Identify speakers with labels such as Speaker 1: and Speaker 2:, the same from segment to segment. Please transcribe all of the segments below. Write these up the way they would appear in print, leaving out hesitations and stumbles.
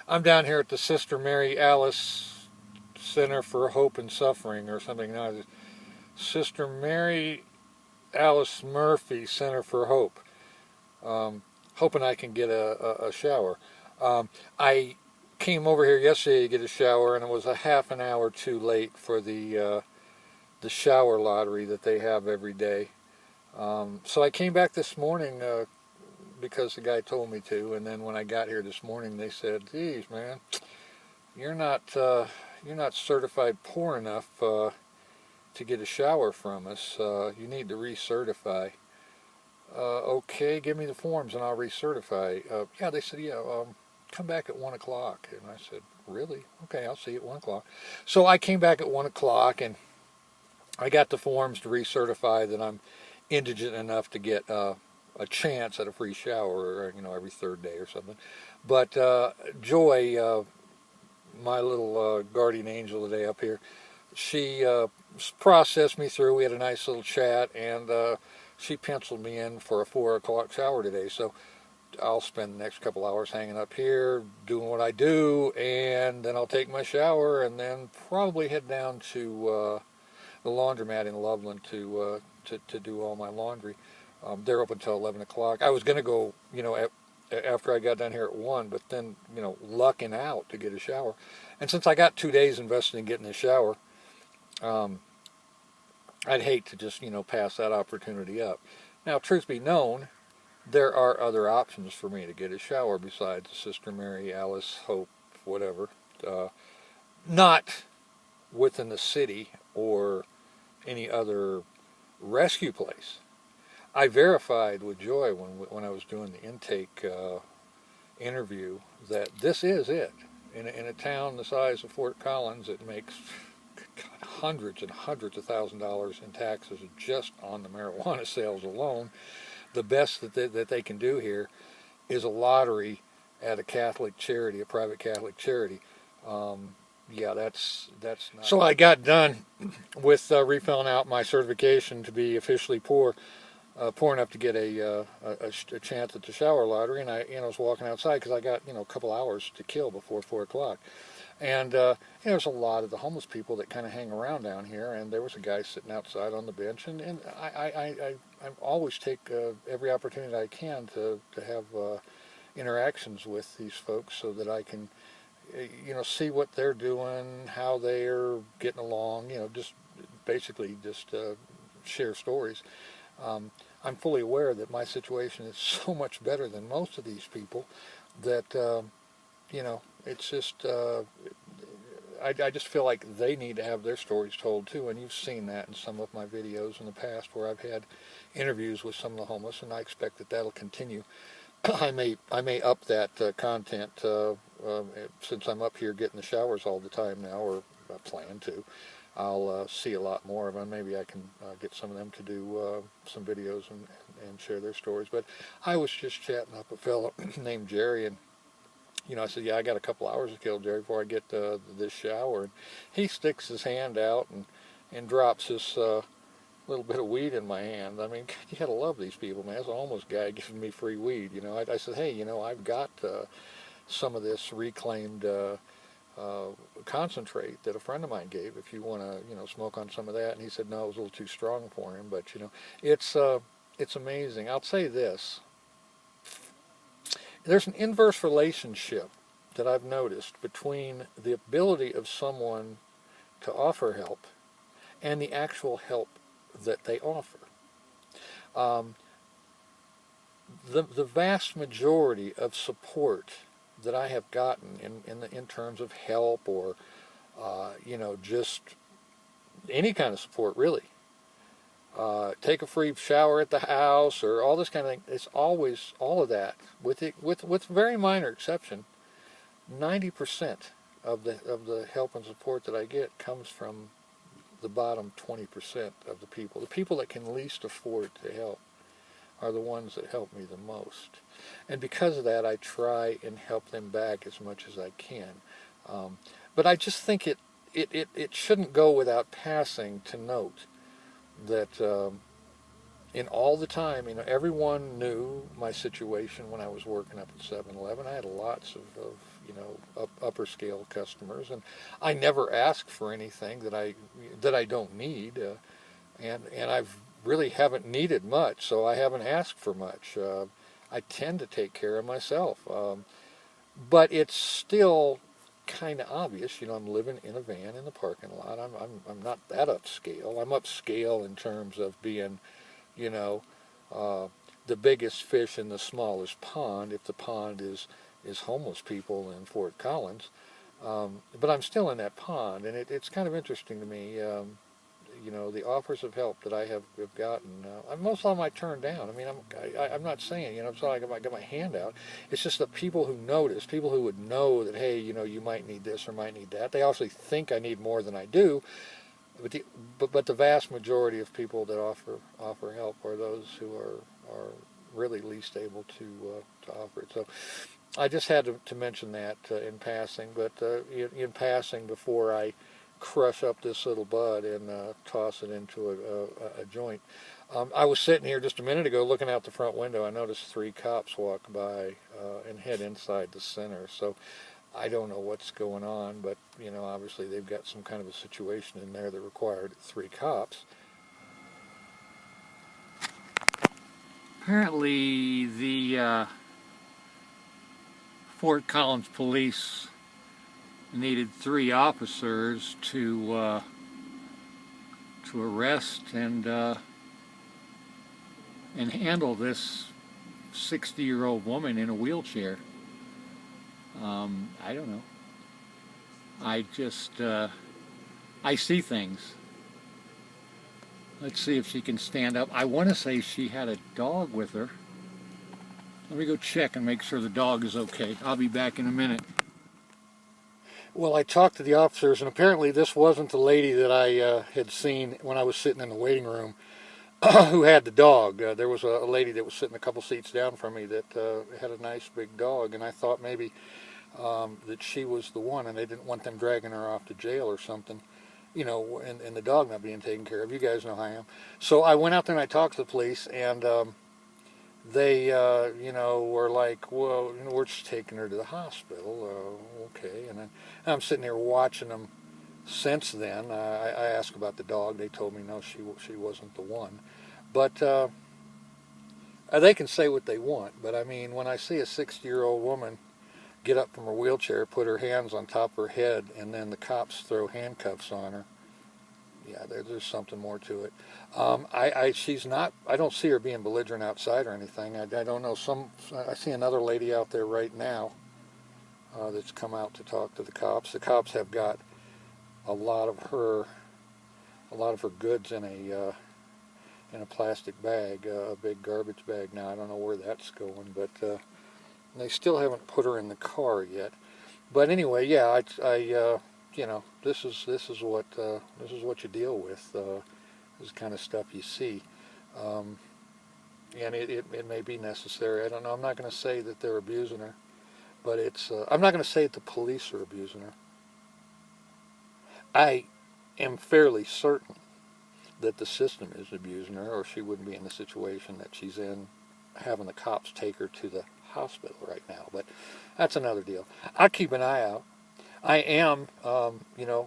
Speaker 1: I'm down here at the Sister Mary Alice Center for Hope and Suffering or something. No, Sister Mary Alice Murphy Center for Hope. Hoping I can get a shower. I came over here yesterday to get a shower, and it was a half an hour too late for the shower lottery that they have every day. So I came back this morning because the guy told me to, and then when I got here this morning, they said, "Geez, man, you're not certified poor enough to get a shower from us. You need to recertify." Okay, give me the forms and I'll recertify. Yeah, they said, yeah, come back at 1 o'clock. And I said, really? Okay, I'll see you at 1 o'clock. So I came back at 1 o'clock and I got the forms to recertify that I'm indigent enough to get a chance at a free shower, every third day or something. But Joy, my little guardian angel today up here, she processed me through. We had a nice little chat, and she penciled me in for a 4 o'clock shower today. So I'll spend the next couple hours hanging up here, doing what I do, and then I'll take my shower, and then probably head down to the laundromat in Loveland to do all my laundry. They're open until 11 o'clock. I was going to go, after I got down here at 1, but then, lucking out to get a shower. And since I got 2 days invested in getting a shower, I'd hate to just, pass that opportunity up. Now, truth be known, there are other options for me to get a shower besides Sister Mary Alice Hope, whatever. Not within the city or any other rescue place. I verified with Joy when I was doing the intake interview that this is it. In a town the size of Fort Collins, it makes hundreds and hundreds of $1,000s in taxes just on the marijuana sales alone. The best that they can do here is a lottery at a Catholic charity, a private Catholic charity. Yeah, that's not. So I got done with refilling out my certification to be officially poor enough to get a chance at the shower lottery, and I was walking outside because I got a couple hours to kill before 4 o'clock. And there's a lot of the homeless people that kind of hang around down here, and there was a guy sitting outside on the bench, and I always take every opportunity I can to have interactions with these folks so that I can see what they're doing, how they're getting along, just basically just share stories. I'm fully aware that my situation is so much better than most of these people that it's just, I just feel like they need to have their stories told too, and you've seen that in some of my videos in the past where I've had interviews with some of the homeless, and I expect that that'll continue. I may up that content since I'm up here getting the showers all the time now, or I plan to. I'll see a lot more of them. Maybe I can get some of them to do some videos and share their stories. But I was just chatting up a fellow named Jerry, and I said, yeah, I got a couple hours to kill, Jerry, before I get this shower. And he sticks his hand out and drops this little bit of weed in my hand. I mean, you gotta love these people, man. It's a homeless guy giving me free weed. I said, hey, I've got some of this reclaimed concentrate that a friend of mine gave. If you want to, smoke on some of that. And he said, no, it was a little too strong for him. But it's amazing. I'll say this. There's an inverse relationship that I've noticed between the ability of someone to offer help and the actual help that they offer. The vast majority of support that I have gotten in terms of help or just any kind of support really, take a free shower at the house or all this kind of thing, it's always all of that with very minor exception. 90% of the help and support that I get comes from the bottom 20% of the people that can least afford to help are the ones that help me the most. And because of that, I try and help them back as much as I can. But I just think it shouldn't go without passing to note that in all the time, everyone knew my situation when I was working up at 7-Eleven. I had lots of upper scale customers, and I never ask for anything that I don't need, and I've really haven't needed much, so I haven't asked for much. I tend to take care of myself, but it's still kind of obvious. I'm living in a van in the parking lot. I'm not that upscale. I'm upscale in terms of being, you know, the biggest fish in the smallest pond. If the pond is homeless people in Fort Collins, but I'm still in that pond, and it's kind of interesting to me. The offers of help that I have gotten, most of them I turn down. I mean, I'm not saying, it's not like I got my hand out. It's just that people who notice, people who would know that, hey, you might need this or might need that. They actually think I need more than I do. But the vast majority of people that offer help are those who are really least able to offer it. So I just had to mention that in passing. But in passing, before I crush up this little bud and toss it into a joint. I was sitting here just a minute ago looking out the front window. I noticed 3 cops walk by and head inside the center. So I don't know what's going on, but obviously they've got some kind of a situation in there that required 3 cops.
Speaker 2: Apparently the Fort Collins police needed 3 officers to arrest and handle this 60-year-old woman in a wheelchair. I don't know. I just I see things. Let's see if she can stand up. I want to say she had a dog with her. Let me go check and make sure the dog is okay. I'll be back in a minute.
Speaker 1: Well, I talked to the officers, and apparently this wasn't the lady that I had seen when I was sitting in the waiting room who had the dog. There was a lady that was sitting a couple seats down from me that had a nice big dog, and I thought maybe that she was the one, and they didn't want them dragging her off to jail or something, and the dog not being taken care of. You guys know how I am. So I went out there and I talked to the police, and they, were like, well, we're just taking her to the hospital. Okay. And then I'm sitting there watching them since then. I asked about the dog. They told me, no, she wasn't the one. But they can say what they want. But, I mean, when I see a 60-year-old woman get up from her wheelchair, put her hands on top of her head, and then the cops throw handcuffs on her, yeah, there's something more to it. She's not. I don't see her being belligerent outside or anything. I don't know. I see another lady out there right now that's come out to talk to the cops. The cops have got a lot of her goods in a plastic bag, a big garbage bag. Now I don't know where that's going, but they still haven't put her in the car yet. But anyway, yeah, this is what you deal with. This kind of stuff you see, and it may be necessary. I don't know. I'm not going to say that they're abusing her, but I'm not going to say that the police are abusing her. I am fairly certain that the system is abusing her, or she wouldn't be in the situation that she's in, having the cops take her to the hospital right now. But that's another deal. I keep an eye out. I am,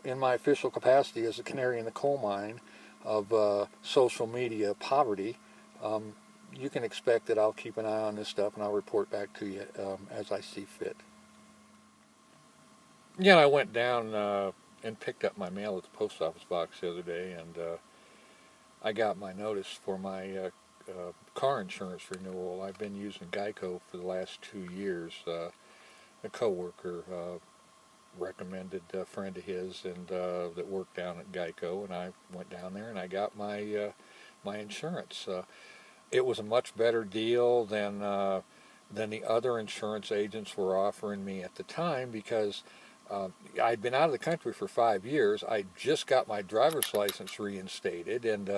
Speaker 1: in my official capacity as a canary in the coal mine of social media poverty. You can expect that I'll keep an eye on this stuff, and I'll report back to you as I see fit. Yeah, I went down and picked up my mail at the post office box the other day, and I got my notice for my car insurance renewal. I've been using Geico for the last 2 years. A coworker recommended a friend of his and that worked down at Geico, and I went down there and I got my my insurance. It was a much better deal than the other insurance agents were offering me at the time, because I'd been out of the country for 5 years. I just got my driver's license reinstated, and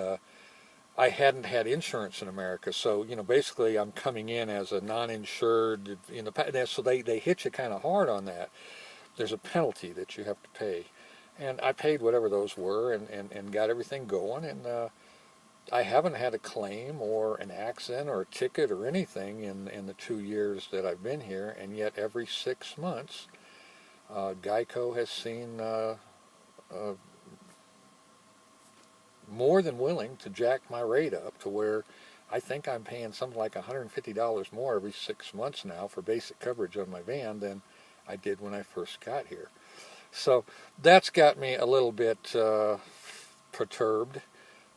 Speaker 1: I hadn't had insurance in America. So, basically I'm coming in as a non-insured in the past. So they hit you kind of hard on that. There's a penalty that you have to pay. And I paid whatever those were and got everything going. And I haven't had a claim or an accident or a ticket or anything in the 2 years that I've been here. And yet every 6 months Geico has seen more than willing to jack my rate up to where I think I'm paying something like $150 more every 6 months now for basic coverage on my van than I did when I first got here. So that's got me a little bit perturbed.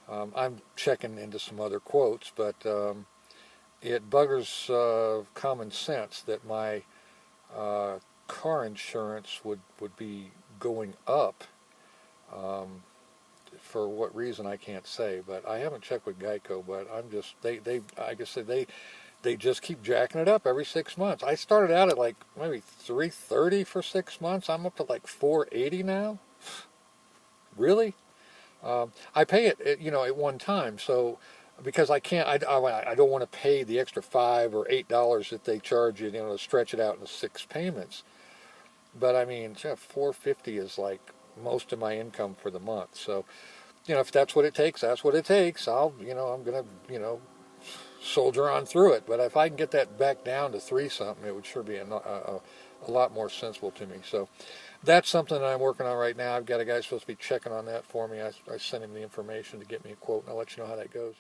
Speaker 1: I'm checking into some other quotes, but it buggers common sense that my car insurance would be going up. For what reason I can't say, but I haven't checked with Geico. But I'm just they like I said, they just keep jacking it up every 6 months. I started out at like maybe $330 for 6 months. I'm up to like $480 now. Really? I pay it, you know, at one time. So because I can't, I don't want to pay the extra $5 or $8 that they charge you, you know, to stretch it out into 6 payments. But I mean, $450 is like most of my income for the month. So, you know, if that's what it takes, that's what it takes. You know, I'm gonna, you know, soldier on through it. But if I can get that back down to 3 something, it would sure be a lot more sensible to me. So that's something that I'm working on right now. I've got a guy supposed to be checking on that for me. I sent him the information to get me a quote, and I'll let you know how that goes.